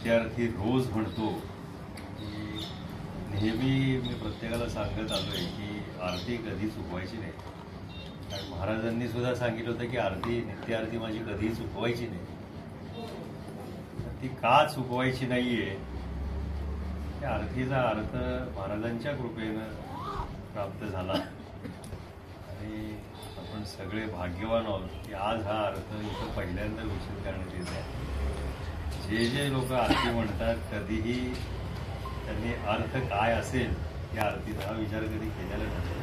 नित्यार्थी रोज म्हणतो की नेहमी मी प्रत्येकाला सांगत आलोय की आरती कधी चुकवायची नाही. कारण महाराजांनी सुद्धा सांगितलं होतं की नित्यार्थी माझी कधीही चुकवायची नाही. ती का चुकवायची नाहीये, त्या आरतीचा अर्थ महाराजांच्या कृपेनं प्राप्त झाला आणि आपण सगळे भाग्यवान आहोत की आज हा अर्थ इथं पहिल्यांदा घोषित करण्यात येत आहे. जे लोक आरती म्हणतात कधीही त्यांनी अर्थ काय असेल या आरतीचा हा विचार कधी केलेला नसेल.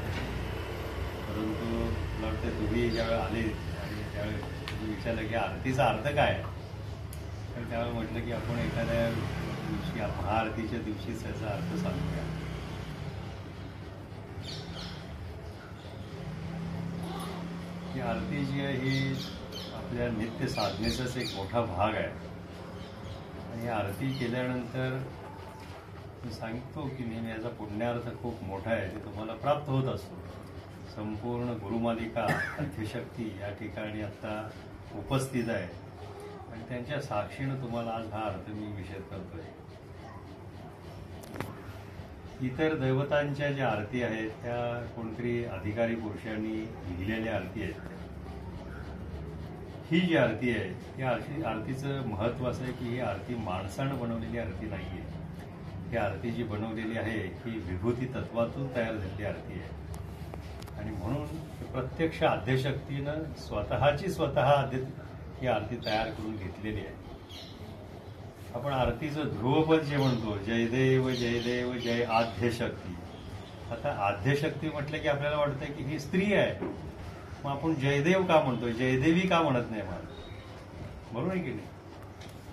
परंतु मला वाटतं तुम्ही ज्यावेळेला आले आणि त्यावेळेस तुम्ही विचारलं की आरतीचा अर्थ काय, तर त्यावेळेला म्हटलं की आपण एखाद्या दिवशी महाआरतीच्या दिवशीच त्याचा अर्थ सांगूया. ही आरती जी आहे ही आपल्या नित्य साधनेचाच एक मोठा भाग आहे. आणि आरती केल्यानंतर मी सांगतो की नेहमी याचा पुण्यार्थ खूप मोठा आहे, ते तुम्हाला प्राप्त होत असतो. संपूर्ण गुरुमालिका आद्यशक्ती या ठिकाणी आता उपस्थित आहे आणि त्यांच्या साक्षीनं तुम्हाला आज हा अर्थ मी विषद करतोय. इतर दैवतांच्या ज्या आरती आहेत त्या कोणतरी अधिकारी पुरुषांनी लिहिलेल्या आरती आहेत. ही जी आरती आहे या आरतीचं महत्व असं आहे की ही आरती माणसानं बनवलेली आरती नाहीये. ही आरती जी बनवलेली आहे ही विभूती तत्वातून तयार झालेली आरती आहे आणि म्हणून प्रत्यक्ष आद्यशक्तीनं स्वतः ही आरती तयार करून घेतलेली आहे. आपण आरतीचं ध्रुवपद जे म्हणतो, जयदेव जयदेव जय आद्यशक्ती. आता आद्यशक्ती म्हटलं की आपल्याला वाटतं की ही स्त्री आहे, मग आपण जयदेव का म्हणतोय, जयदेवी का म्हणत नाही? मला बरोबर आहे की नाही?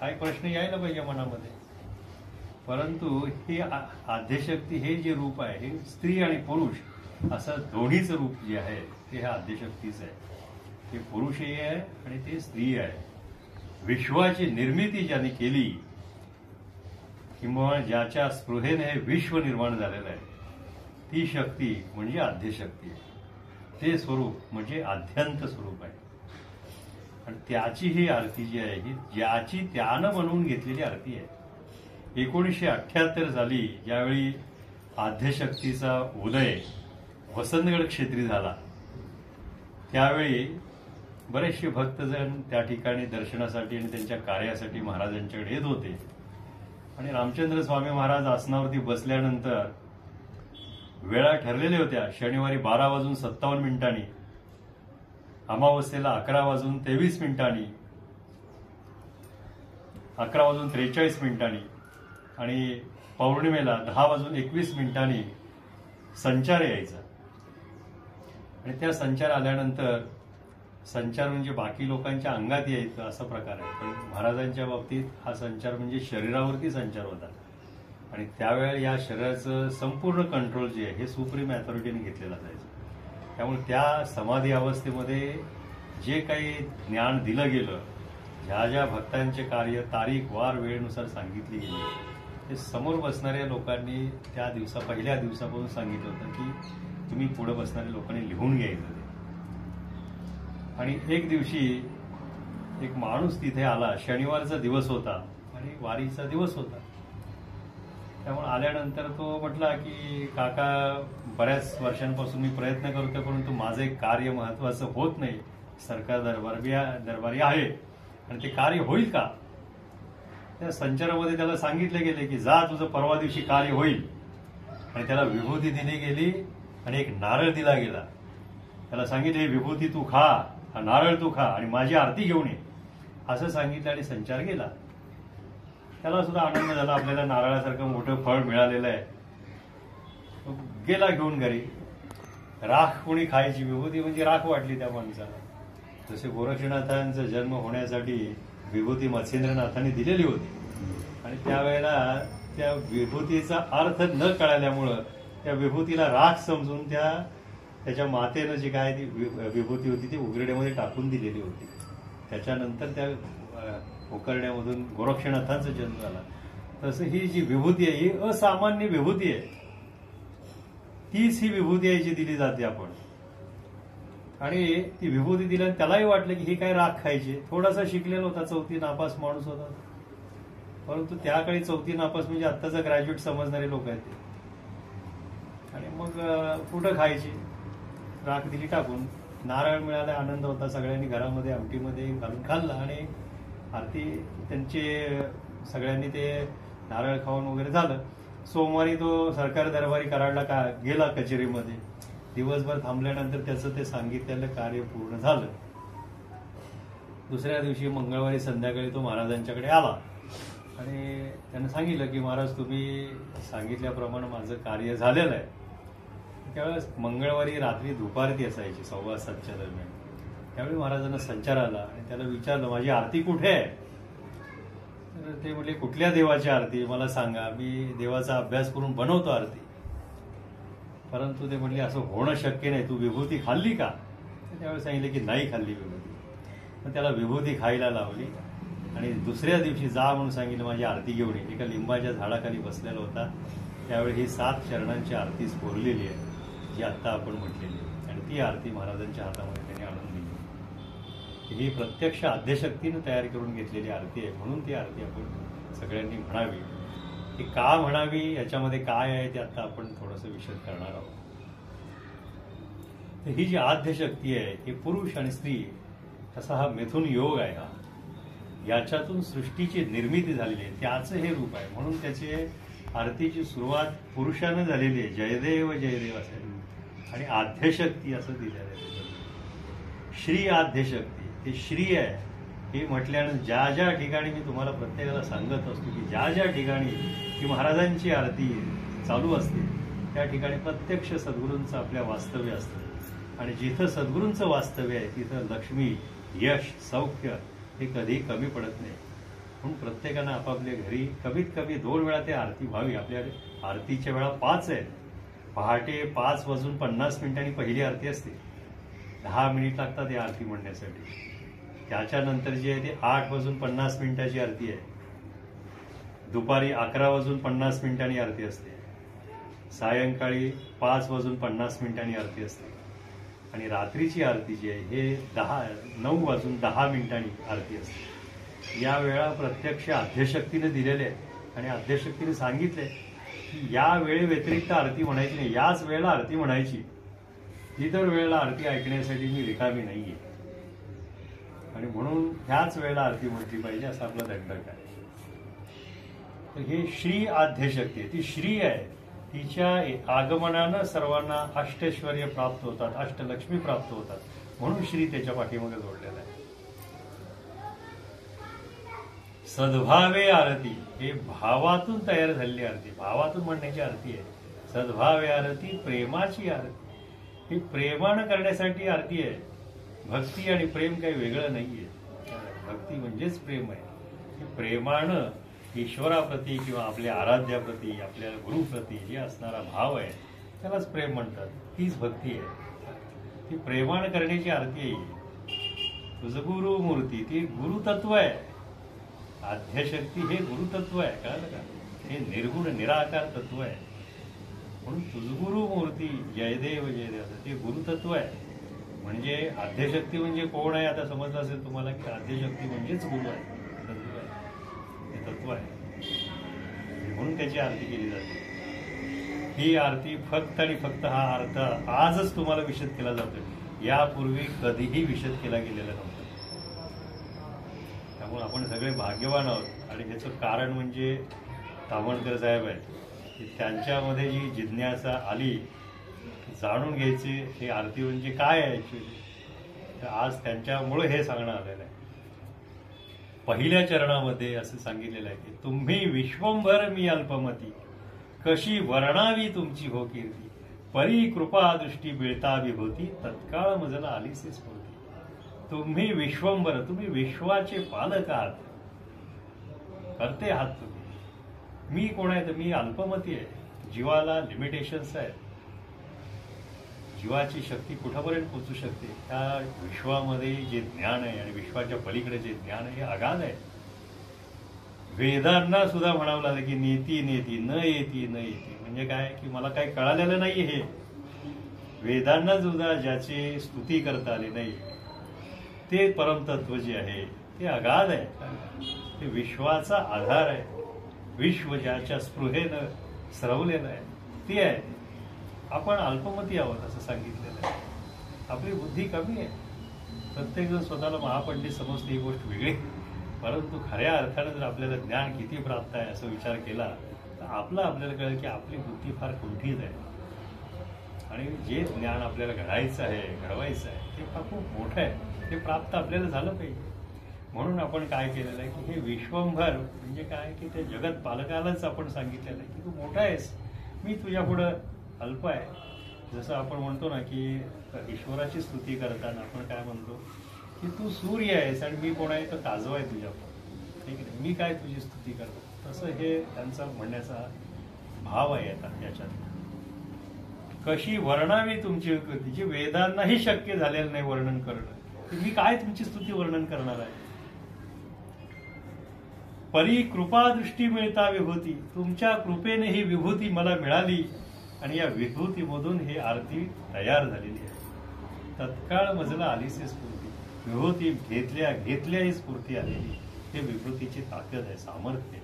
हा एक प्रश्न यायला पाहिजे मनामध्ये. परंतु ही आद्यशक्ती हे जे रूप आहे हे स्त्री आणि पुरुष असं दोन्हीच रूप जे आहे ते ह्या आद्यशक्तीच आहे. ते पुरुषही आहे आणि ते स्त्री आहे. विश्वाची निर्मिती ज्याने केली किंवा ज्याच्या स्पृहेने हे विश्व निर्माण झालेलं आहे ती शक्ती म्हणजे आद्यशक्ती आहे. ते स्वरूप म्हणजे आद्यंत स्वरूप आहे आणि त्याची ही आरती जी आहे ही ज्याची त्यानं बनवून घेतलेली आरती आहे. 1978 साली ज्यावेळी आद्यशक्तीचा उदय वसंतगड क्षेत्री झाला त्यावेळी बरेचसे भक्तजण त्या ठिकाणी दर्शनासाठी आणि त्यांच्या कार्यासाठी महाराजांच्याकडे येत होते. आणि रामचंद्र स्वामी महाराज आसनावरती बसल्यानंतर वेळा ठरलेल्या होत्या. शनिवारी 12:57 अमावस्येला 11:23 11:43 आणि पौर्णिमेला 10:21 संचार यायचा. आणि त्या संचार आल्यानंतर संचार म्हणजे बाकी लोकांच्या अंगात यायचं असा प्रकार आहे, पण महाराजांच्या बाबतीत हा संचार म्हणजे शरीरावरती संचार होता. आणि त्यावेळेला या शरीराचं संपूर्ण कंट्रोल जे आहे हे सुप्रीम अथॉरिटीने घेतलेलं असायचं. त्यामुळे त्या समाधी अवस्थेमध्ये जे काही ज्ञान दिलं गेलं, ज्या ज्या भक्तांचे कार्य तारीख वार वेळेनुसार सांगितली गेली ते समोर बसणाऱ्या लोकांनी त्या पहिल्या दिवसापासून सांगितलं होतं की तुम्ही पुढे बसणाऱ्या लोकांनी लिहून घ्यायचं. आणि एक दिवशी एक माणूस तिथे आला. शनिवारचा दिवस होता आणि वारीचा दिवस होता. त्यामुळे आल्यानंतर तो म्हटला की काका, बऱ्याच वर्षांपासून मी प्रयत्न करतोय परंतु माझं एक कार्य महत्वाचं होत नाही. सरकार दरबारी आहे आणि ते कार्य होईल का? त्या संचारामध्ये त्याला सांगितले गेले की जा, तुझं परवा दिवशी कार्य होईल. आणि त्याला विभूती दिली गेली आणि एक नारळ दिला गेला. त्याला सांगितलं ही विभूती तू खा, हा नारळ तू खा आणि माझी आरती घेऊन ये असं सांगितलं आणि संचार गेला. त्याला सुद्धा आनंद झाला, आपल्याला नारळासारखं मोठं फळ मिळालेलं आहे. गेला घेऊन घरी. राख कोणी खायची, विभूती म्हणजे राख वाटली त्या माणसाला. जसे गोरक्षनाथांचा जन्म होण्यासाठी विभूती मत्स्येंद्रनाथांनी दिलेली होती आणि त्यावेळेला त्या विभूतीचा अर्थ न कळाल्यामुळं त्या विभूतीला राख समजून त्याच्या मातेनं जी काय ती विभूती होती ती उघरड्यामध्ये टाकून दिलेली होती. त्याच्यानंतर त्या उकरड्यामधून गोरक्षनाथांचा जन्म झाला. तसं ही जी विभूती आहे ही असामान्य विभूती आहे. तीच ही विभूती आहे जी दिली जाते आपण. आणि ती विभूती दिल्याने त्यालाही वाटलं की ही काय राख खायची. थोडासा शिकलेला होता, 4थी नापास माणूस होता. परंतु त्या काळी 4थी नापास म्हणजे आत्ताचा ग्रॅज्युएट समजणारे लोक आहेत ते. आणि मग कुठं खायची, राख दिली टाकून. नारळ मिळाला, आनंद होता. सगळ्यांनी घरामध्ये आमटीमध्ये घालून खाल्ला आणि आरती त्यांचे सगळ्यांनी ते नारळ खाऊन वगैरे झालं. सोमवारी तो सरकार दरबारी कराडला गेला कचेरीमध्ये. दिवसभर थांबल्यानंतर त्याचं ते सांगितलेलं कार्य पूर्ण झालं. दुसऱ्या दिवशी मंगळवारी संध्याकाळी तो महाराजांच्याकडे आला आणि त्यानं सांगितलं की महाराज, तुम्ही सांगितल्याप्रमाणे माझं कार्य झालेलं आहे. त्यावेळेस मंगळवारी रात्री दुपारती असायची 6:15च्या दरम्यान. त्यावेळी महाराजांना संचार आला आणि त्याला विचारलं, माझी आरती कुठे आहे? तर ते म्हटले, कुठल्या देवाची आरती मला सांगा, मी देवाचा अभ्यास करून बनवतो आरती. परंतु ते म्हटले, असं होणं शक्य नाही, तू विभूती खाल्ली का? त्यावेळेस सांगितलं की नाही खाल्ली विभूती. मग त्याला विभूती खायला लावली आणि दुसऱ्या दिवशी जा म्हणून सांगितलं, माझी आरती घेऊन ये. एका लिंबाच्या झाडाखाली बसलेला होता. त्यावेळी ही 7 चरणांची आरती स्फोरलेली आहे, जी आत्ता आपण म्हटलेली आहे. आणि ती आरती महाराजांच्या हातामध्ये त्यांनी आणून दिली. ही प्रत्यक्ष आद्यशक्तीनं तयार करून घेतलेली आरती आहे. म्हणून ती आरती आपण सगळ्यांनी म्हणावी. ती का म्हणावी, याच्यामध्ये काय आहे ते आता आपण थोडंसं विशद करणार आहोत. तर ही जी आद्यशक्ती आहे, ही पुरुष आणि स्त्री असा हा मिथुन योग आहे. हा याच्यातून सृष्टीची निर्मिती झालेली आहे, त्याचं हे रूप आहे. म्हणून त्याची आरतीची सुरुवात पुरुषानं झालेली आहे, जयदेव जयदेव असेल. आणि आद्यशक्ती असं दिलेलं आहे. श्री आद्यशक्ती, ते श्री आहे. हे म्हटल्यानं ज्या ज्या ठिकाणी मी तुम्हाला प्रत्येकाला सांगत असतो की ज्या ज्या ठिकाणी की महाराजांची आरती चालू असते, त्या ठिकाणी प्रत्यक्ष सद्गुरूंचं आपल्या वास्तव्य असतं. आणि जिथं सद्गुरूंचं वास्तव्य आहे तिथं लक्ष्मी, यश, सौख्य हे कधी कमी पडत नाही. म्हणून प्रत्येकानं आपापल्या घरी कमीत कमी 2 वेळा ते आरती व्हावी. आपल्या आरतीच्या वेळा 5 आहेत. पहाटे 5:50 पहिली आरती असते. 10 मिनिट लागतात या आरती म्हणण्यासाठी. त्याच्यानंतर जी आहे ते 8:50 आरती आहे. दुपारी 11:50 आरती असते. सायंकाळी 5:50 आरती असते. आणि रात्रीची आरती जी आहे हे 9:10 आरती असते. या वेळा प्रत्यक्ष आद्यशक्तीने दिलेल्या आहेत. आणि आद्यशक्तीने सांगितले की या वेळे व्यतिरिक्त आरती म्हणायची नाही, याच वेळेला आरती म्हणायची. इतर वेळेला आरती ऐकण्यासाठी मी रिकामी नाहीये. आणि म्हणून ह्याच वेळेला आरती म्हटली पाहिजे असं आपला दंडक आहे. तर हे श्री आद्यशक्ती आहे, ती श्री आहे. तिच्या आगमनानं सर्वांना अष्टैश्वर्य प्राप्त होतात, अष्टलक्ष्मी प्राप्त होतात. म्हणून श्री त्याच्या पाठीमागे जोडलेला आहे. सद्भावे आरती, हे भावातून तयार झालेली आरती, भावातून म्हणण्याची आरती आहे. सद्भावे आरती, प्रेमाची आरती. ही प्रेमानं करण्यासाठी आरती आहे. भक्ती आणि प्रेम काही वेगळं नाहीये. भक्ती म्हणजेच प्रेम आहे. हे प्रेमानं ईश्वराप्रती किंवा आपल्या आराध्याप्रती, आपल्या गुरुप्रती जे असणारा भाव आहे त्यालाच प्रेम म्हणतात. तीच भक्ती आहे. ती प्रेमानं करण्याची आरती आहे. तुझ गुरु मूर्ती, ती गुरुतत्व आहे. आद्यशक्ती हे गुरुतत्व आहे, कळलं का? हे निर्गुण निराकार तत्व आहे. म्हणून तुझगुरु मूर्ती जयदेव जयदेव ते गुरुतत्व आहे. म्हणजे आद्यशक्ती म्हणजे कोण आहे आता समजलं असेल तुम्हाला की आद्यशक्ती म्हणजेच गुरु आहे, तत्व आहे. हे तत्व आहे. म्हणून त्याची आरती केली जाते. ही आरती फक्त आणि फक्त हा अर्थ आजच तुम्हाला विशद केला जातोय. यापूर्वी कधीही विशद केला गेलेला नव्हता. त्यामुळे आपण सगळे भाग्यवान आहोत. आणि ह्याचं कारण म्हणजे तामणकर साहेब आहेत की त्यांच्यामध्ये जी जिज्ञासा आली जाणून घ्यायची हे आरती म्हणजे काय आहे ऍक्च्युली, तर आज त्यांच्यामुळे हे सांगणं आलेलं आहे. पहिल्या चरणामध्ये असं सांगितलेलं आहे की तुम्ही विश्वंभर मी अल्पमती, कशी वर्णावी तुमची हो कीर्ती, परी कृपा दृष्टी मिळता विभूती, तत्काळ मजला आलीसे स्फूर्ती. तुम्ही विश्वंभर, तुम्ही विश्वाचे पालक आहात, करते आहात तुम्ही. मी कोण आहे तर मी अल्पमती आहे. जीवाला लिमिटेशन्स आहेत. जीवाची शक्ती कुठपर्यंत पोचू शकते? त्या विश्वामध्ये जे ज्ञान आहे आणि विश्वाच्या पलीकडे जे ज्ञान आहे हे अगाध आहे. वेदांना सुद्धा म्हणावं लागलं की नेती नेती न येती न येती, म्हणजे काय की मला काही कळालेलं नाही. हे वेदांना सुद्धा ज्याची स्तुती करता आली नाही ते परमतत्व जे आहे ते अगाध आहे. ते विश्वाचा आधार आहे. विश्व ज्याच्या स्पृहेनं सरवलेलं आहे ती आहे. आपण अल्पमती आहोत असं सांगितलेलं आहे. आपली बुद्धी कमी आहे. प्रत्येकजण स्वतःला महापंडित समजते, ही गोष्ट वेगळी. परंतु खऱ्या अर्थानं जर आपल्याला ज्ञान किती प्राप्त आहे असं विचार केला तर आपल्याला कळेल की आपली बुद्धी फार कुंठीच आहे. आणि जे ज्ञान आपल्याला घडायचं आहे, घडवायचं आहे, ते फार खूप मोठं आहे. ते प्राप्त आपल्याला झालं पाहिजे. म्हणून आपण काय केलेलं आहे की हे विश्वंभर म्हणजे काय की ते जगत पालकालाच आपण सांगितलेलं आहे की तू मोठा आहेस, मी तुझ्या पुढं अल्प आहे. जसं आपण म्हणतो ना की ईश्वराची स्तुती करताना आपण काय म्हणतो की तू सूर्य आहेस आणि मी कोण आहे तर काजवा आहे तुझ्यापुढं, ठीक आहे, मी काय तुझी स्तुती करतो. तसं हे त्यांचा म्हणण्याचा भाव आहे आता याच्यात. कशी वर्णावी तुमची विकृती, जी वेदांनाही शक्य झालेलं नाही वर्णन करणं, मी काय तुमची स्तुती वर्णन करणार आहे. परी कृपा दृष्टी मिळता विभूती, तुमच्या कृपेने ही विभूती मला मिळाली आणि या विभूतीमधून ही आरती तयार झालेली आहे. तत्काळ मजला आलीसे स्फूर्ती, विभूती घेतल्या घेतल्या ही स्फूर्ती आलेली. हे विभूतीची ताकद आहे, सामर्थ्य.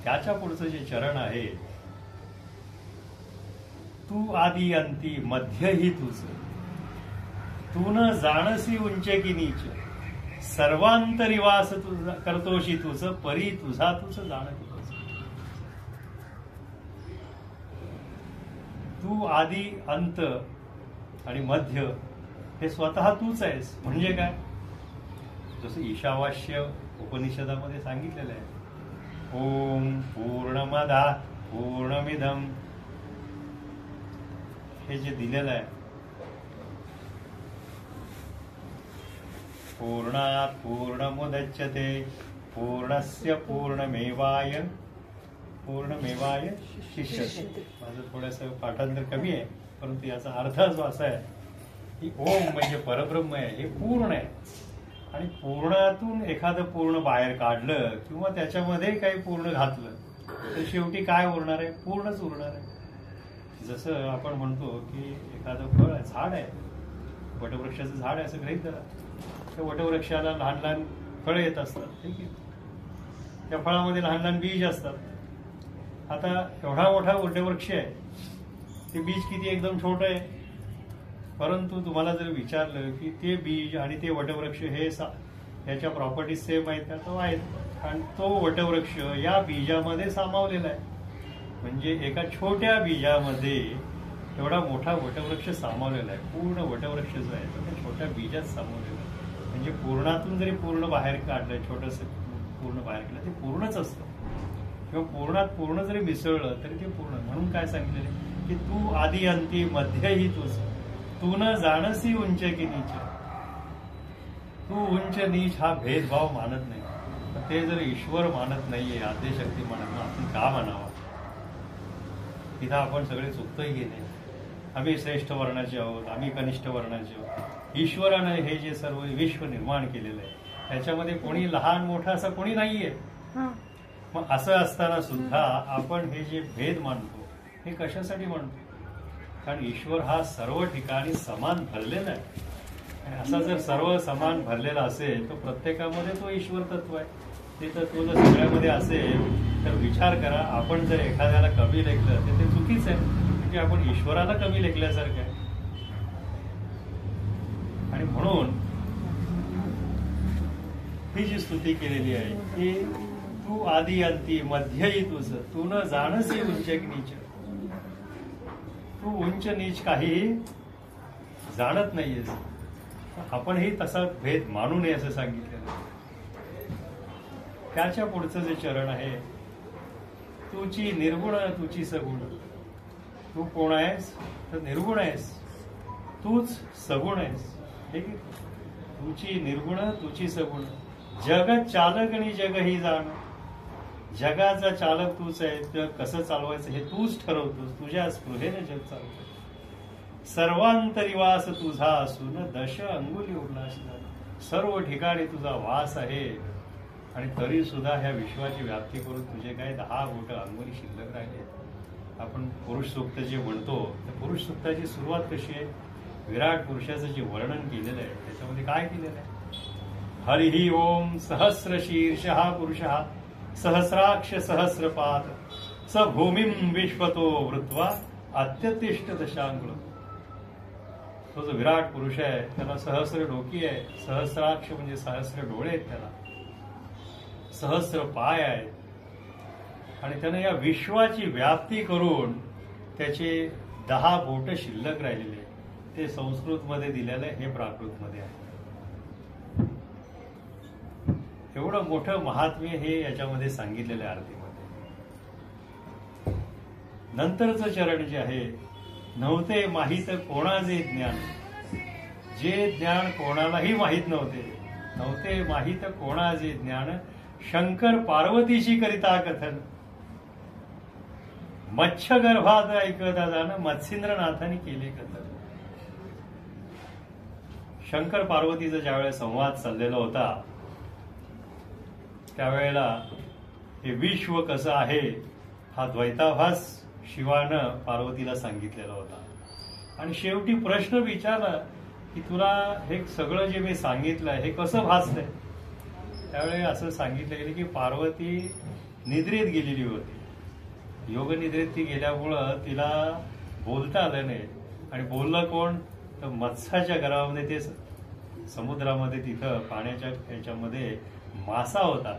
त्याच्या पुढचं जे चरण आहे, तू आदी अंती मध्यही तुझ, तू न जाणसी उंचे की नीच, सर्वांतरिवास तुझा करतोशी तुझ, परी तुझा तुझ जाणत. तू आदी अंत आणि मध्य हे स्वतः तूच आहेस. म्हणजे काय, जसं ईशावास्य उपनिषदामध्ये सांगितलेलं आहे, ओम पूर्णमदा पूर्णमिदम, हे जे दिलेलं आहे, पूर्णात पूर्णमुदच्यते पूर्णस्य पूर्णमेवाय पूर्णमेवाय शिष्यते. माझं थोडंसं पाठांतर कमी आहे, परंतु याचा अर्थ जो असा आहे की ओम म्हणजे परब्रह्म आहे, हे पूर्ण आहे. आणि पूर्णातून एखादं पूर्ण बाहेर काढलं किंवा त्याच्यामध्ये काही पूर्ण घातलं तर शेवटी काय उरणार आहे, पूर्णच उरणार आहे. जसं आपण म्हणतो की एखादं फळ आहे, झाड आहे, वटवृक्षाचं झाड आहे असं गृहीत करा. त्या वटवृक्षाला लहान लहान फळं येत असतात, ठीक आहे, त्या फळामध्ये लहान लहान बीज असतात. आता एवढा मोठा वटवृक्ष आहे, ते बीज किती एकदम छोटं आहे, परंतु तुम्हाला जर विचारलं की ते बीज आणि ते वटवृक्ष हे याच्या प्रॉपर्टीज सेम आहेत का, तो आहेत. आणि तो वटवृक्ष या बीजामध्ये सामावलेला आहे. म्हणजे एका छोट्या बीजामध्ये एवढा मोठा वटवृक्ष सामावलेला आहे. पूर्ण वटवृक्ष जो आहे तो त्या छोट्या बीजात सामावलेला आहे. म्हणजे पूर्णातून जरी पूर्ण बाहेर काढलं, छोटंसं पूर्ण बाहेर काढलं, ते पूर्णच असतं. किंवा पूर्णात पूर्ण जरी मिसळलं तरी ते पूर्ण. म्हणून काय सांगितलेलं की तू आदी अंती मध्यही तुझ, तू न जाणसी उंच की नीच. तू उंच नीच हा भेदभाव मानत नाही. ते जर ईश्वर मानत नाहीये, आद्यशक्ती मानत नाही, आपण का मानावा. तिथं आपण सगळे चुकतोय की नाही. आम्ही श्रेष्ठ वर्णाचे आहोत, आम्ही कनिष्ठ वर्णाचे आहोत. ईश्वरानं हे जे सर्व विश्व निर्माण केलेलं आहे त्याच्यामध्ये कोणी लहान मोठा असं कोणी नाहीये. मग असं असताना सुद्धा आपण हे जे भेद मानतो हे कशासाठी मानतो. कारण ईश्वर हा सर्व ठिकाणी समान भरलेला आहे. आणि असा जर सर्व समान भरलेला असेल तर प्रत्येकामध्ये तो ईश्वर तत्व आहे. ते तत्व जर सगळ्यामध्ये असेल तर विचार करा, आपण जर एखाद्याला कमी लेखलं तर ते चुकीच आहे. म्हणजे आपण ईश्वराला कमी लेखल्यासारखं आहे. आणि म्हणून ही जी स्तुती केलेली आहे की तू आदी अंती मध्यही तुझ, तू न जाणसी उंच नीच. तू उंच नीच काही जाणत नाहीयेस. आपणही तसा भेद मानू नये असं सांगितलेलं. त्याच्या पुढचं जे चरण आहे, तुची निर्गुण तुची सगुण. तू कोण आहेस तर निर्गुण आहेस, तूच सगुण आहेस. ठीक आहे, तुची निर्गुण तुची सगुण. जग चालक आणि जग ही जाण. जगाचा चालक तूच आहे, जग कसं चालवायचं हे तूच ठरवतोस. तुझ्या स्पृहेने जग चालवतो. सर्वांतरिवास तुझा असून दश अंगुली उल्लास. सर्व ठिकाणी तुझा वास आहे आणि तरी सुद्धा ह्या विश्वाची व्याप्ती करून तुझे काय 10 बोट अंगुली शिल्लक राहिले. आपण पुरुष सूक्त जे म्हणतो त्या पुरुष सूक्ताची सुरुवात कशी आहे, विराट पुरुषाचं जे वर्णन केलेलं आहे त्याच्यामध्ये काय केलेलं आहे, हरिः ओम सहस्रशीर्षः पुरुषः सहस्राक्ष सहस्रपाद स भूमिं विश्वतो वृत्वा अत्यतिष्ठ दशांगुलम्. तो जो विराट पुरुष आहे त्याला सहस्र डोकी आहे, सहस्राक्ष म्हणजे सहस्र डोळे आहेत, त्याला सहस्र पाय आहेत आणि त्यानं या विश्वाची व्याप्ती करून त्याचे 10 बोट शिल्लक राहिलेले. ते संस्कृतमध्ये दिलेलं आहे, हे प्राकृतमध्ये आहे. एवढं मोठं महात्म्य हे याच्यामध्ये सांगितलेलं आहे आरतीमध्ये. नंतरचं चरण जे आहे, नव्हते माहीत कोणाचे ज्ञान. जे ज्ञान कोणालाही माहीत नव्हते माहीत कोणाचे ज्ञान, शंकर पार्वतीशी करिता कथन. मत्स्य गर्भात ऐकता जाणं, मत्स्येंद्रनाथांनी केले कथन. शंकर पार्वतीचा ज्यावेळेस संवाद चाललेला होता त्यावेळेला हे विश्व कसं आहे हा द्वैताभास शिवानं पार्वतीला सांगितलेला होता. आणि शेवटी प्रश्न विचारला की तुला हे सगळं जे मी सांगितलं हे कसं भासतंय. त्यावेळी असं सांगितलं गेलं की पार्वती निद्रेत गेलेली होती. योग निद्रेत ती गेल्यामुळं तिला बोलता आलं नाही. आणि बोललं कोण तर मत्स्याच्या गर्भामध्ये, ते समुद्रामध्ये तिथं पाण्याच्या ह्याच्यामध्ये मासा होता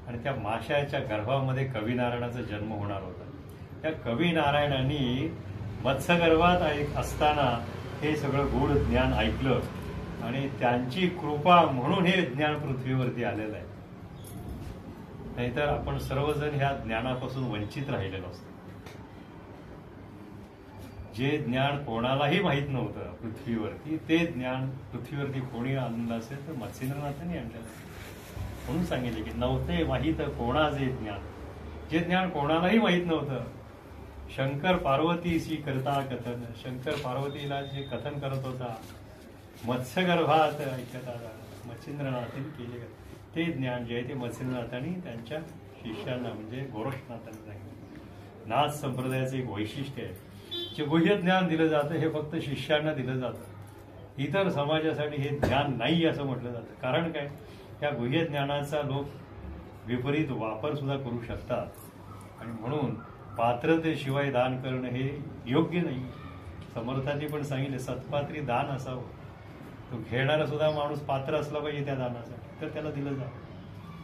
आणि त्या माशाच्या गर्भामध्ये कविनारायणाचा जन्म होणार होता. त्या कविनारायणांनी मत्स्यगर्भात असताना हे सगळं गूढ ज्ञान ऐकलं आणि त्यांची कृपा म्हणून हे ज्ञान पृथ्वीवरती आलेलं आहे. नाहीतर आपण सर्वजण ह्या ज्ञानापासून वंचित राहिलेलो असतो. जे ज्ञान कोणालाही माहीत नव्हतं पृथ्वीवरती, ते ज्ञान पृथ्वीवरती कोणी आणलं असेल तर मत्स्येंद्रनाथांनी आणलेलं आहे. म्हणून सांगितले की नव्हते माहीत कोणाचे ज्ञान. जे ज्ञान कोणालाही माहीत नव्हतं, शंकर पार्वतीशी करता कथन. शंकर पार्वतीला जे कथन करत होता, मत्स्यगर्भात ऐकता मत्स्येंद्रनाथांनी केले ते ज्ञान जे आहे ते मत्स्येंद्रनाथांनी त्यांच्या शिष्यांना म्हणजे गोरक्षनाथांनी सांगितलं. नाथ संप्रदायाचं एक वैशिष्ट्य आहे, जे गुह्य ज्ञान दिलं जातं हे फक्त शिष्यांना दिलं जातं. इतर समाजासाठी हे ज्ञान नाही असं म्हटलं जातं. कारण काय, त्या गुह्य ज्ञानाचा लोक विपरीत वापर सुद्धा करू शकतात. आणि म्हणून पात्रतेशिवाय दान करणं हे योग्य नाही. समर्थांनी पण सांगितले सत्पात्री दान असावं. तो घेणारा सुद्धा माणूस पात्र असला पाहिजे त्या दानासाठी, तर त्याला दिलं जावं.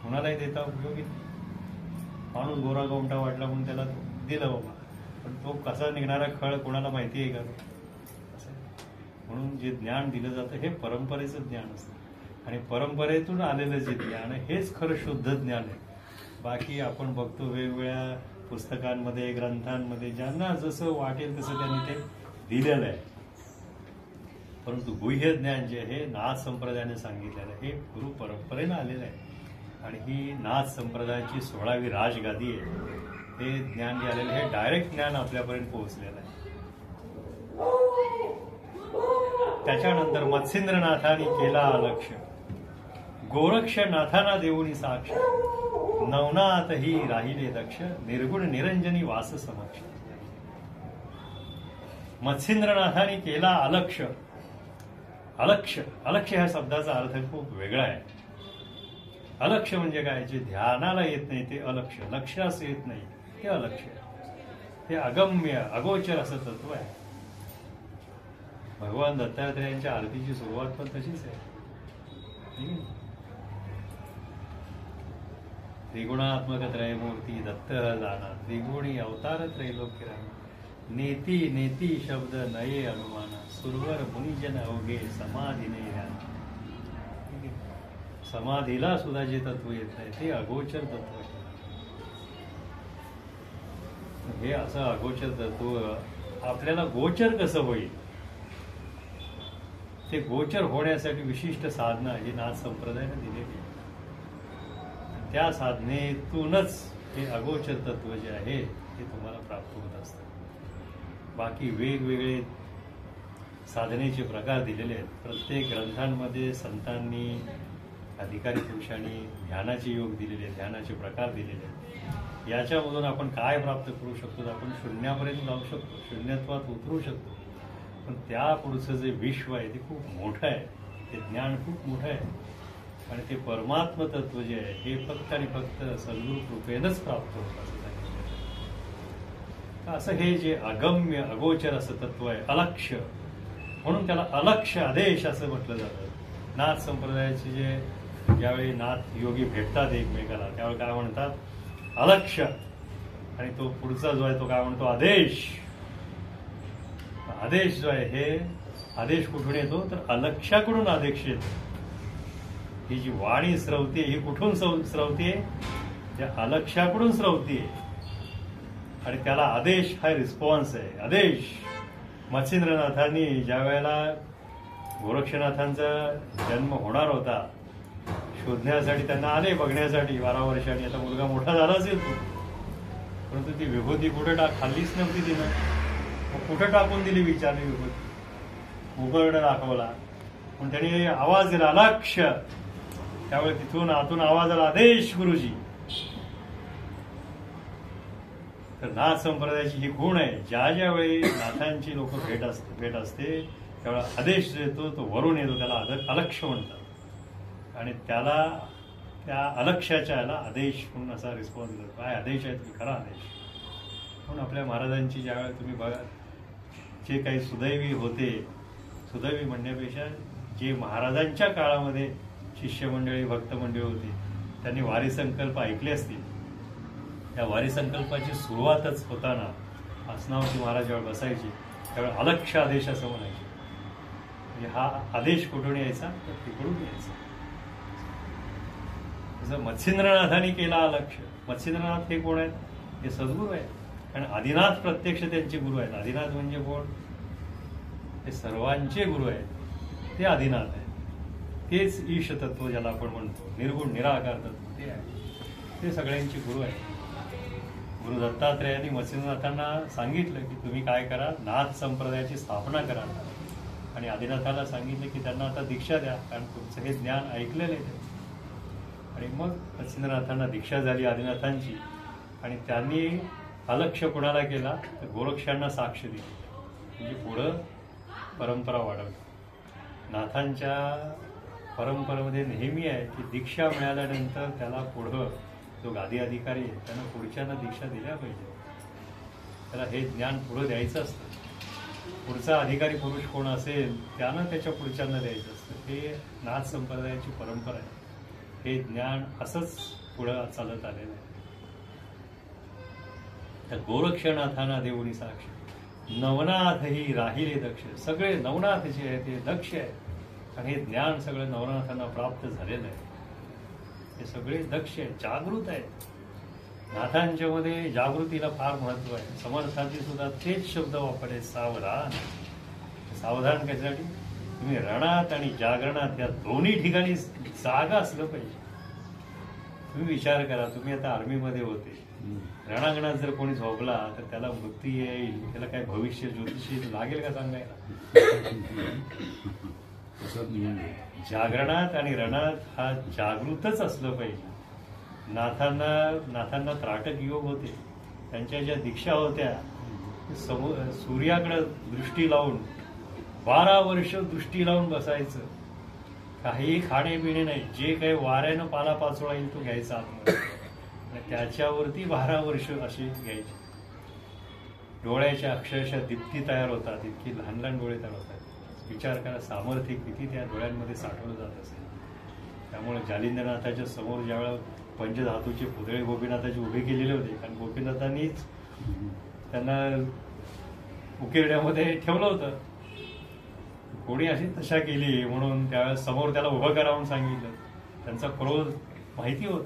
कुणालाही देता उपयोगी नाही. माणूस गोरा गोमटा वाटला म्हणून त्याला दिलं बाबा, पण तो कसा निघणारा खळ कोणाला माहिती आहे का. म्हणून जे ज्ञान दिलं जातं हे परंपरेचं ज्ञान असतं आणि परंपरेतून आलेलं जे ज्ञान आहे हेच खरं शुद्ध ज्ञान आहे. बाकी आपण बघतो वेगवेगळ्या पुस्तकांमध्ये ग्रंथांमध्ये ज्यांना जसं वाटेल तसं त्यांनी ते दिलेलं आहे. परंतु गुह्य ज्ञान जे आहे नाथ संप्रदायाने सांगितलेलं आहे हे गुरु परंपरेनं आलेलं आहे. आणि ही नाथ संप्रदायाची 16वी राजगादी आहे. हे ज्ञान जे आलेलं हे डायरेक्ट ज्ञान आपल्यापर्यंत पोहोचलेलं आहे. त्याच्यानंतर मत्स्येंद्रनाथांनी केला अलक्ष, गोरक्षनाथांना देऊनी साक्ष, नवनाथ ही राहिले दक्ष, निर्गुण निरंजनी वास समक्ष. मत्स्येंद्रनाथांनी केला अलक्ष. अलक्ष ह्या शब्दाचा अर्थ खूप वेगळा आहे. अलक्ष म्हणजे काय, जे ध्यानाला येत नाही ते अलक्ष, लक्षास येत नाही ते अलक्ष. हे अगम्य अगोचर असं तत्व आहे. भगवान दत्तात्रेयांच्या आरतीची सुरुवात पण तशीच आहे. त्रिगुणात्मक त्रयमूर्ती दत्त जाना, त्रिगुणी अवतार त्रैलोक्य रामा, नेती नेती शब्द नये अनुमाना, सुरवर मुनिजन अवघे समाधीने राहना. समाधीला सुद्धा जे तत्व येत आहे ते अगोचर तत्व आहे. हे असं अगोचर तत्व आपल्याला गोचर कसं होईल, ते गोचर होण्यासाठी विशिष्ट साधना ही नाथ संप्रदायाने दिलेली आहे. त्या साधनेतूनच हे अगोचर तत्व जे आहे ते तुम्हाला प्राप्त होत असतं. बाकी वेगवेगळे साधनेचे प्रकार दिलेले आहेत. प्रत्येक ग्रंथांमध्ये संतांनी अधिकारी पुरुषांनी ध्यानाचे योग दिलेले आहेत, ध्यानाचे प्रकार दिलेले आहेत. याच्यामधून आपण काय प्राप्त करू शकतो, आपण शून्यापर्यंत जाऊ शकतो, शून्यत्वात उतरू शकतो. पण त्या पुढचं जे विश्व आहे ते खूप मोठं आहे, ते ज्ञान खूप मोठं आहे. आणि ते परमात्म तत्व जे आहे हे फक्त आणि फक्त सद्गुरु कृपेनंच प्राप्त होतं असं सांगितलं. असं हे जे अगम्य अगोचर असं तत्व आहे अलक्ष्य, म्हणून त्याला अलक्ष्य आदेश असं म्हटलं जातं. नाथ संप्रदायाचे जे ज्यावेळी नाथ योगी भेटतात एकमेकाला त्यावेळी काय म्हणतात, अलक्ष्य. आणि तो पुढचा जो आहे तो काय म्हणतो, आदेश. आदेश जो आहे हे आदेश कुठून येतो तर अलक्ष्याकडून आदेश येतो. ही जी वाणी स्रवते ही कुठून स्रवते, त्या अलक्ष्याकडून स्रवते. आणि त्याला आदेश हा रिस्पॉन्स आहे. आदेश मच्छिंद्रनाथांनी ज्या वेळेला गोरक्षनाथांचा जन्म होणार होता शोधण्यासाठी त्यांना आले बघण्यासाठी 12 वर्षांनी. आता मुलगा मोठा झाला असेल तो, परंतु ती विभूती कुठे खाल्लीच नव्हती तिनं. मग कुठं टाकून दिली विचारली विभूती, उघड दाखवला. पण त्याने आवाज दिला अलक्ष्य. त्यावेळी तिथून आतून आवाज आला आदेश गुरुजी. तर नाथ संप्रदायाची ही गुण आहे. ज्या ज्या वेळी नाथांची लोक भेट असते त्यावेळेला आदेश जो येतो तो वरून येतो, त्याला अलक्ष्य म्हणतात. आणि त्याला त्या अलक्ष्याच्या याला आदेश म्हणून असा रिस्पॉन्स देतो. काय आदेश आहे तुम्ही खरा आदेश. म्हणून आपल्या महाराजांची ज्यावेळेला तुम्ही बघा जे काही सुदैवी होते, सुदैवी म्हणण्यापेक्षा जे महाराजांच्या काळामध्ये शिष्यमंडळी भक्त मंडळी होती त्यांनी वारी संकल्प ऐकले असतील. त्या वारी संकल्पाची सुरुवातच होताना आसनावरती महाराज जेव्हा बसायचे त्यावेळेला अलक्ष्य आदेश असं म्हणायचे. म्हणजे हा आदेश कुठून यायचा तर तिकडून यायचा. जसं मच्छिंद्रनाथांनी केला अलक्ष्य. मच्छिंद्रनाथ हे कोण आहेत, हे सद्गुरू आहेत. कारण आदिनाथ प्रत्यक्ष त्यांचे गुरु आहेत. आदिनाथ म्हणजे कोण, हे सर्वांचे गुरु आहेत, ते आदिनाथ आहेत. तेच ईश तत्व ज्याला आपण म्हणतो, निर्गुण निराकार तत्व ते आहे, ते सगळ्यांचे गुरु आहेत. गुरु दत्तात्रेयांनी मच्छिंद्रनाथांना सांगितलं की तुम्ही काय करा, नाथ संप्रदायाची स्थापना करा. आणि आदिनाथाला सांगितलं की त्यांना आता दीक्षा द्या, कारण तुमचं हे ज्ञान ऐकलेलं आहे. आणि मग मच्छिंद्रनाथांना दीक्षा झाली आदिनाथांची. आणि त्यांनी अलक्ष्य कुणाला केला तर गोरक्षांना साक्ष दिली. म्हणजे पुढं परंपरा वाढवली. नाथांच्या परंपरेमध्ये नेहमी आहे की दीक्षा मिळाल्यानंतर त्याला पुढं जो गादी अधिकारी आहे त्यांना पुढच्यांना दीक्षा दिल्या पाहिजे. त्याला हे ज्ञान पुढं द्यायचं असतं. पुढचा अधिकारी पुरुष कोण असेल त्यानं त्याच्या पुढच्यांना द्यायचं असतं. हे नाथ संप्रदायाची परंपरा आहे. हे ज्ञान असंच पुढं चालत आलेलं आहे. तर गोरक्षनाथांना देऊनी साक्ष, नवनाथ ही राहिले दक्ष. सगळे नवनाथ जे आहे ते दक्ष आहे. आणि हे ज्ञान सगळं नवनाथांना प्राप्त झालेलं आहे. हे सगळे दक्ष आहेत, जागृत आहेत. नाथांच्या मध्ये जागृतीला फार महत्व आहे. समर्थांनी सुद्धा तेच शब्द वापरले, सावधान. सावधान कशासाठी, तुम्ही रणात आणि जागरणात या दोन्ही ठिकाणी जागा असलं पाहिजे. तुम्ही विचार करा, तुम्ही आता आर्मीमध्ये होते, रणांगणात जर कोणी झोपला तर त्याला मृत्यू येईल, त्याला काय भविष्य ज्योतिषी लागेल का सांगायला. जागरणात आणि रणात हा जागृतच असलं पाहिजे. नाथांना त्राटक योग होते. त्यांच्या ज्या दीक्षा होत्या सूर्याकडे दृष्टी लावून 12 वर्ष दृष्टी लावून बसायचं. काही खाणे-पिणे नाही, जे काही वाऱ्यानं पालापाचोळा येईल तो घ्यायचा आतमध्ये. त्याच्यावरती 12 वर्ष अशी घ्यायची. डोळ्याच्या अक्षरशः दीप्ती तयार होतात, इतकी लहान लहान डोळे तयार होतात. विचार करा सामर्थ्य किती त्या डोळ्यांमध्ये साठवलं जात असेल. त्यामुळे जालिंद्रनाथाच्या समोर ज्यावेळेला पंचधातूचे पुतळे गोपीनाथाचे उभे केलेले होते, कारण गोपीनाथांनीच त्यांना उकिरड्यामध्ये ठेवलं होतं. कोणी अशी तशा केली म्हणून त्यावेळेस समोर त्याला उभं करा म्हणून सांगितलं. त्यांचा क्रोध माहिती होत.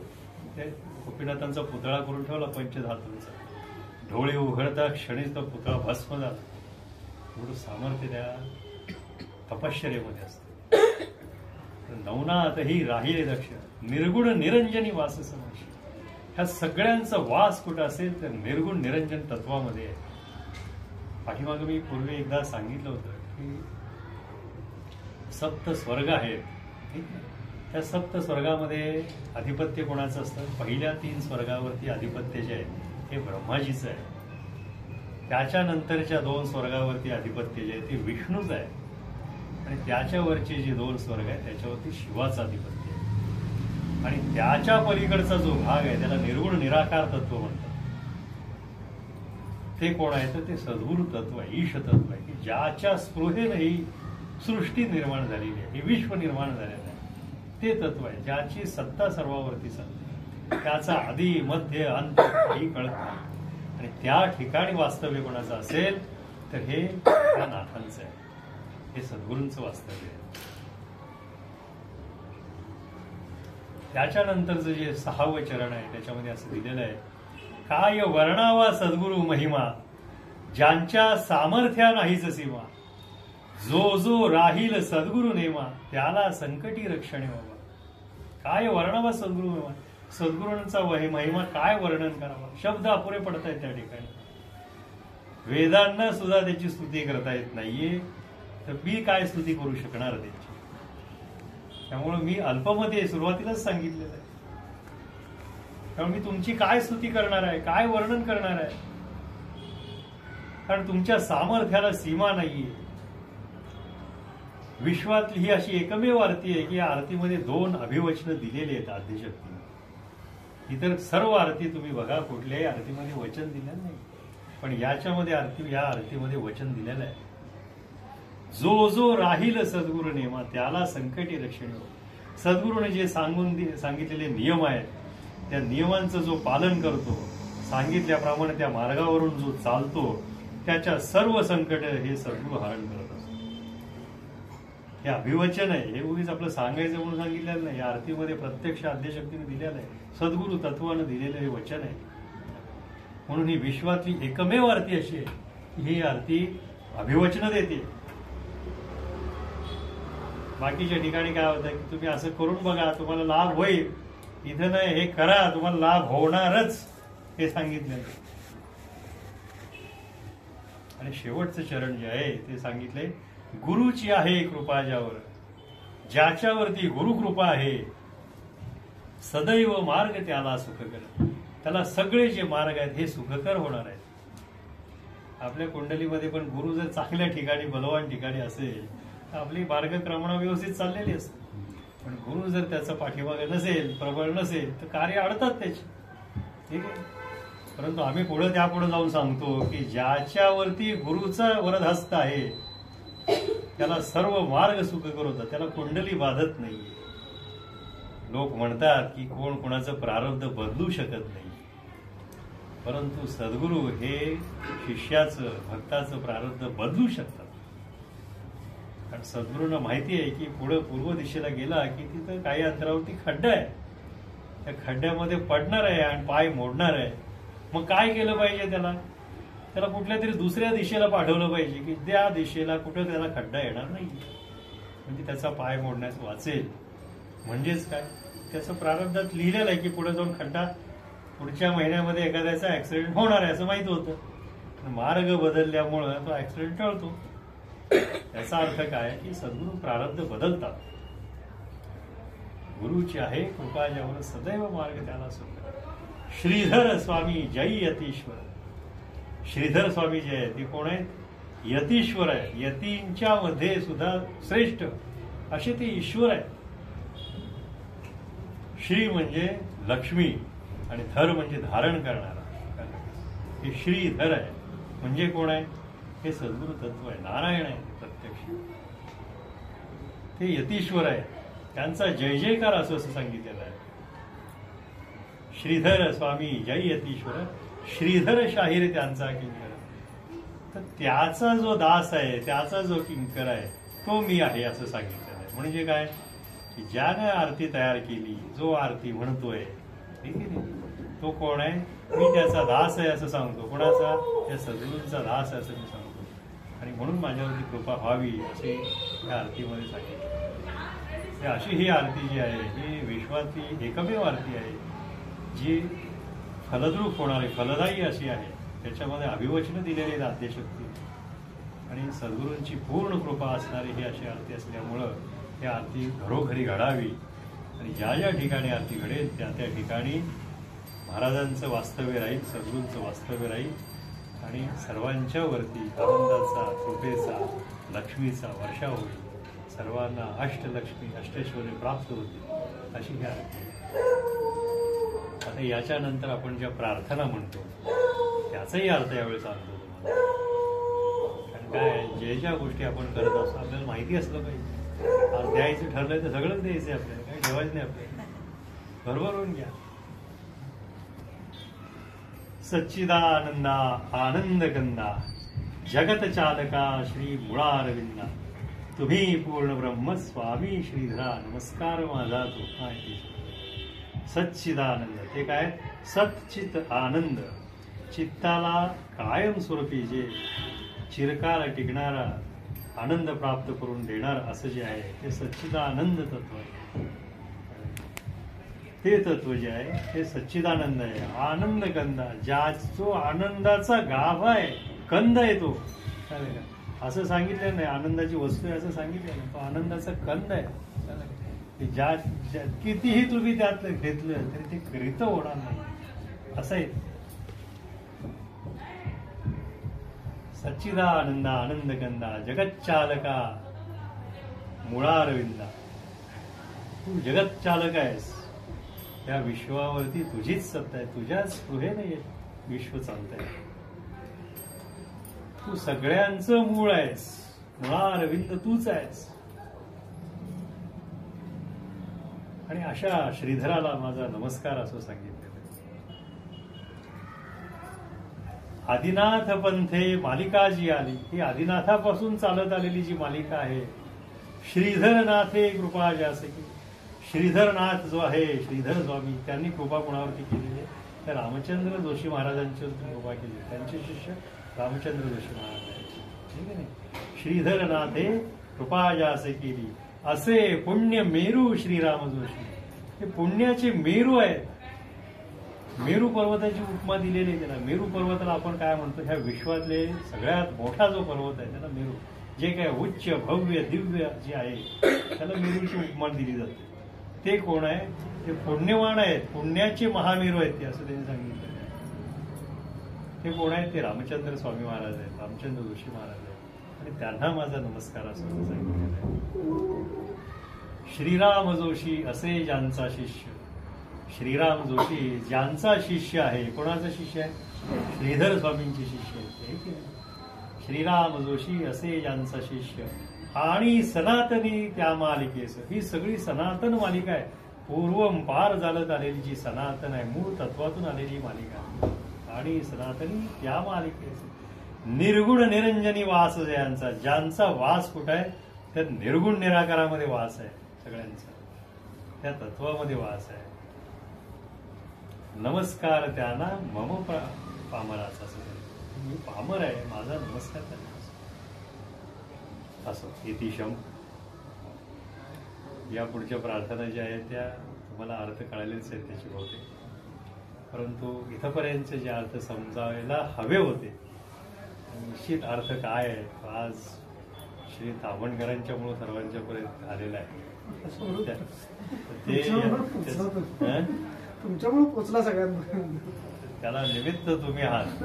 ते गोपीनाथांचा पुतळा करून ठेवला पंचधातूंचा. डोळे उघडता क्षणीच तो पुतळा भस्म झाला. एवढं सामर्थ्य त्या तपश्चर्येमध्ये असतं. नवनाथ ही राहिले दक्ष, निर्गुण निरंजनी वास समशी. ह्या सगळ्यांचा वास कुठं असेल तर निर्गुण निरंजन तत्वामध्ये आहे. पाठीमागं मी पूर्वी एकदा सांगितलं होतं की सप्त स्वर्ग आहेत. ठीक आहे, त्या सप्त स्वर्गामध्ये अधिपत्य कोणाचं असतं. पहिल्या 3 स्वर्गावरती अधिपत्य जे आहे ते ब्रह्माजीचं आहे. त्याच्यानंतरच्या 2 स्वर्गावरती अधिपत्य जे आहे ते विष्णूचं आहे. आणि त्याच्यावरचे जे 2 स्वर्ग आहेत त्याच्यावरती शिवाचं अधिपत्य आहे. आणि त्याच्या पलीकडचा जो भाग आहे त्याला निर्गुण निराकार तत्व म्हणतात. ते कोण आहे तर ते सद्गुरु तत्व आहे, ईश तत्व आहे, की ज्याच्या स्पृहेने ही सृष्टी निर्माण झालेली आहे, हे विश्व निर्माण झालेलं आहे. ते तत्व आहे ज्याची सत्ता सर्वावरती चालते, त्याचा आधी मध्य अंत काही कळत नाही. आणि त्या ठिकाणी वास्तव्य कोणाचं असेल तर हे त्या नाथांचं आहे, हे सद्गुरूंचं वास्तव्य आहे. त्याच्यानंतरचं जे 6वं चरण आहे त्याच्यामध्ये असं दिलेलं आहे, काय वर्णावा सद्गुरु महिमा, ज्यांच्या सामर्थ्या नाहीच सीमा, जो जो राहील सद्गुरु नेमा, त्याला संकटी रक्षणे व्हावा. काय वर्णावा सद्गुरु महिमा, सद्गुरूंचा महिमा काय वर्णन करावा, शब्द अपुरे पडत आहेत त्या ठिकाणी. वेदांना सुद्धा त्याची स्तुती करता येत नाहीये, तर मी काय स्तुती करू शकणार त्याची. त्यामुळे मी अल्पमध्ये सुरुवातीलाच सांगितलेलं आहे, त्यामुळे मी तुमची काय स्तुती करणार आहे, काय वर्णन करणार आहे, कारण तुमच्या सामर्थ्याला सीमा नाहीये. विश्वातली ही अशी एकमेव आरती आहे की या आरतीमध्ये 2 अभिवचनं दिलेली आहेत आद्यशक्तीने. इतर सर्व आरती तुम्ही बघा, कुठल्याही आरतीमध्ये वचन दिलेलं नाही, पण याच्यामध्ये या आरतीमध्ये वचन दिलेलं आहे, जो जो राहील सद्गुरु नेमा, त्याला संकटी रक्षणे हो. सद्गुरूने जे सांगितलेले नियम आहेत त्या नियमांचं जो पालन करतो, सांगितल्याप्रमाणे त्या मार्गावरून जो चालतो, त्याच्या सर्व संकट हे सद्गुरू हरण करत असतो. हे अभिवचन आहे, हे उगीच आपलं सांगायचं म्हणून सांगितलेलं नाही. या आरतीमध्ये प्रत्यक्ष आद्यशक्तीने दिलेलं आहे, सद्गुरू तत्वानं दिलेलं हे वचन आहे. म्हणून ही विश्वातली एकमेव आरती अशी आहे की ही आरती अभिवचन देते. बाकीच्या ठिकाणी काय होतं की तुम्ही असं करून बघा तुम्हाला लाभ होईल, इथं नाही, हे करा तुम्हाला लाभ होणारच, हे सांगितलं. आणि शेवटचं चरण जे आहे ते सांगितलंय, गुरुची आहे कृपा ज्यावर, ज्याच्यावरती गुरुकृपा आहे, सदैव मार्ग त्याला सुखकर. त्याला सगळे जे मार्ग आहेत हे सुखकर होणार आहेत. आपल्या कुंडलीमध्ये पण गुरु जर चांगल्या ठिकाणी बलवान ठिकाणी असेल तर आपली मार्गक्रमणा व्यवस्थित चाललेली असते. पण गुरु जर त्याचा पाठीमागे नसेल, प्रबळ नसेल, तर कार्य अडतात त्याची. ठीक आहे, परंतु आम्ही त्यापुढे जाऊन सांगतो की ज्याच्यावरती गुरुचा वरदहस्त आहे त्याला सर्व मार्ग सुखकर होतात, त्याला कुंडली बाधत नाही. लोक म्हणतात की कोण कोणाचं प्रारब्ध बदलू शकत नाही, परंतु सद्गुरू हे शिष्याचं, भक्ताचं प्रारब्ध बदलू शकतात. कारण सद्गुरूंना माहिती आहे की पुढे पूर्व दिशेला गेला की तिथं काही अंतरावरती खड्डा आहे, त्या खड्ड्यामध्ये पडणार आहे आणि पाय मोडणार आहे. मग काय केलं पाहिजे, त्याला कुठल्या तरी दुसऱ्या दिशेला पाठवलं पाहिजे की त्या दिशेला कुठं त्याला खड्डा येणार नाही, म्हणजे त्याचा पाय मोडण्यास वाचेल. म्हणजेच काय, त्याचं प्रारब्धात लिहिलेलं आहे की पुढे जाऊन खड्डा, पुढच्या महिन्यामध्ये एखाद्याचा ऍक्सिडेंट होणार आहे असं माहित होतं, मार्ग बदलल्यामुळं तो ऍक्सिडेंट टळतो. याचा अर्थ काय की सद्गुरू प्रारब्ध बदलतात. गुरुची आहे कृपा ज्यावर, सदैव मार्ग त्याला सुख. श्रीधर स्वामी जय यतीश्वर. श्रीधर स्वामी जे आहे ते कोण आहेत, यतीश्वर आहे. यतींच्या मध्ये सुद्धा श्रेष्ठ असे ते ईश्वर आहे. श्री म्हणजे लक्ष्मी आणि धर म्हणजे धारण करणारा. हे श्रीधर आहे म्हणजे कोण आहे, हे सद्गुरु तत्व आहे, नारायण आहे प्रत्यक्ष. ते यतीश्वर आहे, त्यांचा जय जयकार असं सांगितलेलं आहे. श्रीधर स्वामी जय यतीश्वर, श्रीधर शाहीर त्यांचा किंकर. तर त्याचा जो दास आहे, त्याचा जो किंकर आहे तो मी आहे असं सांगितलेलं आहे. म्हणजे काय की ज्याने आरती तयार केली, जो आरती म्हणतोय, ठीक आहे, तो कोण आहे, मी त्याचा दास आहे असं सांगतो. कोणाचा, त्या सद्गुरूंचा दास आहे असं मी सांगतो. आणि म्हणून माझ्यावरती कृपा व्हावी असे या आरतीमध्ये सांगितले. अशी ही आरती जी आहे ही विश्वातली एकमेव आरती आहे जी फलद्रूप होणारी, फलदायी अशी आहे. त्याच्यामध्ये अभिवचनं दिलेली आहेत आद्यशक्ती आणि सद्गुरूंची पूर्ण कृपा असणारी ही अशी आरती असल्यामुळं ही आरती घरोघरी घडावी. आणि ज्या ज्या ठिकाणी आरती घडेल त्या त्या ठिकाणी महाराजांचं वास्तव्य राहील, सद्गुरूंचं वास्तव्य राहील आणि सर्वांच्या वरती आनंदाचा, कृपेचा, लक्ष्मीचा वर्षाव होईल. सर्वांना अष्टलक्ष्मी, अष्टैश्वर्य प्राप्त होतील अशी ही आरती. आता याच्यानंतर आपण ज्या प्रार्थना म्हणतो त्याचाही अर्थ यावेळी सांगतो तुम्हाला. कारण काय, जे ज्या गोष्टी आपण करत असतो आपल्याला माहिती असलं पाहिजे. आज द्यायचं ठरलंय तर सगळंच द्यायचं आपल्याला, काही ठेवायचं नाही आपल्याला, भरभरून घ्या. सच्चिदानंदा आनंदगंधा जगत चालका श्री मुळारविंदा तुम्ही पूर्ण ब्रह्म स्वामी श्रीधरा नमस्कार माझा तो. सच्चिदानंद ते काय, सच्चित आनंद, चित्ताला कायम स्वरूपी जे चिरकाल टिकणारा आनंद प्राप्त करून देणार असं जे आहे ते सच्चिदानंद तत्व आहे. ते तत्व जे आहे ते सच्चिदानंद आहे. आनंद कंदा, ज्या जो आनंदाचा गाभा आहे, कंद आहे तो. असं सांगितलं नाही आनंदाची वस्तू आहे असं सांगितलं नाही, तो आनंदाचा कंद आहे. ज्या कितीही तुम्ही त्यातलं घेतलं तरी ते करीत होणार नाही असं आहे. सच्चिदानंद आनंदगंधा जगच्चालका मुळारविंदा, तू जगत चालक आहेस. या विश्वावरती तुझीच सत्ता आहे, तुझ्याच स्पृहेने विश्व चालतंय. तू सगळ्यांचं मूळ आहेस, मुळारविंद तूच आहेस. आणि अशा श्रीधराला माझा नमस्कार असं सांगितलेलं. आदिनाथ पंथे मालिका जी आली, ही आदिनाथापासून चालत आलेली जी मालिका आहे. श्रीधरनाथे कृपा जासकी, श्रीधरनाथ जो आहे श्रीधर स्वामी त्यांनी कृपा कोणावरती केलेली आहे, तर रामचंद्र जोशी महाराजांच्यावरती कृपा केली. त्यांचे शिष्य रामचंद्र जोशी महाराज आहेत. ठीक आहे ना. श्रीधरनाथे कृपा जासे केली असे पुण्य मेरू श्रीराम जोशी. हे पुण्याचे मेरू आहेत. मेरू पर्वताची उपमा दिलेली आहे त्याला. मेरू पर्वताला आपण काय म्हणतो, ह्या विश्वातले सगळ्यात मोठा जो पर्वत आहे त्याला मेरू, जे काय उच्च भव्य दिव्य जे आहे त्याला मेरूची उपमा दिली जाते. ते कोण आहे, ते पुण्यवान आहेत, पुण्याचे महामेरू आहेत ते, असं त्यांनी सांगितलं. ते कोण आहेत, ते रामचंद्र स्वामी महाराज आहेत, रामचंद्र जोशी महाराज आहेत. आणि त्यांना माझा नमस्कार असं सांगितलेला आहे. श्रीराम जोशी असे ज्यांचा शिष्य, श्रीराम जोशी ज्यांचा शिष्य आहे. कोणाचा शिष्य आहे, श्रीधर स्वामींचे शिष्य आहेत. श्रीराम जोशी असे ज्यांचा शिष्य आणि सनातनी त्या मालिकेस. ही सगळी सनातन मालिका आहे, पूर्वम पार चालत आलेली जी सनातन आहे, मूळ तत्वातून आलेली मालिका आहे. आणि सनातनी त्या मालिकेस निर्गुण निरंजनी वास ज्यांचा, ज्यांचा वास कुठं आहे, त्या निर्गुण निराकारामध्ये वास आहे सगळ्यांचा, त्या तत्वामध्ये वास आहे. नमस्कार त्यांना मम पामराचा. मी पामर आहे, माझा नमस्कार त्यांना असं. इतिशम. या पुढच्या प्रार्थना ज्या आहेत त्या तुम्हाला अर्थ कळालेच आहेत त्याची बहुतेक, परंतु इथंपर्यंतचे जे अर्थ समजायला हवे होते, निश्चित अर्थ काय आहे आज श्री तावणकरांच्यामुळे सर्वांच्यापर्यंत आलेला आहे. तुमच्यामुळे पोचला सगळ्यांना, त्याला निमित्त तुम्ही आहात.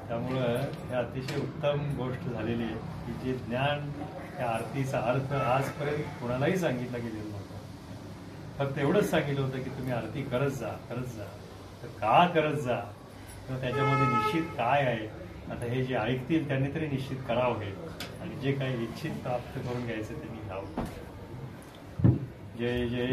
त्यामुळं हे अतिशय उत्तम गोष्ट झालेली आहे की जे ज्ञान, त्या आरतीचा अर्थ आजपर्यंत कोणालाही सांगितला गेलेला नव्हता. फक्त एवढंच सांगितलं होतं की तुम्ही आरती करत जा, करत जा. तर का करत जा, तर त्याच्यामध्ये निश्चित काय आहे. आता हे जे ऐकतील त्यांनी तरी निश्चित करावं हे, आणि जे काही इच्छित प्राप्त करून घ्यायचं त्यांनी घ्यावं. जय जय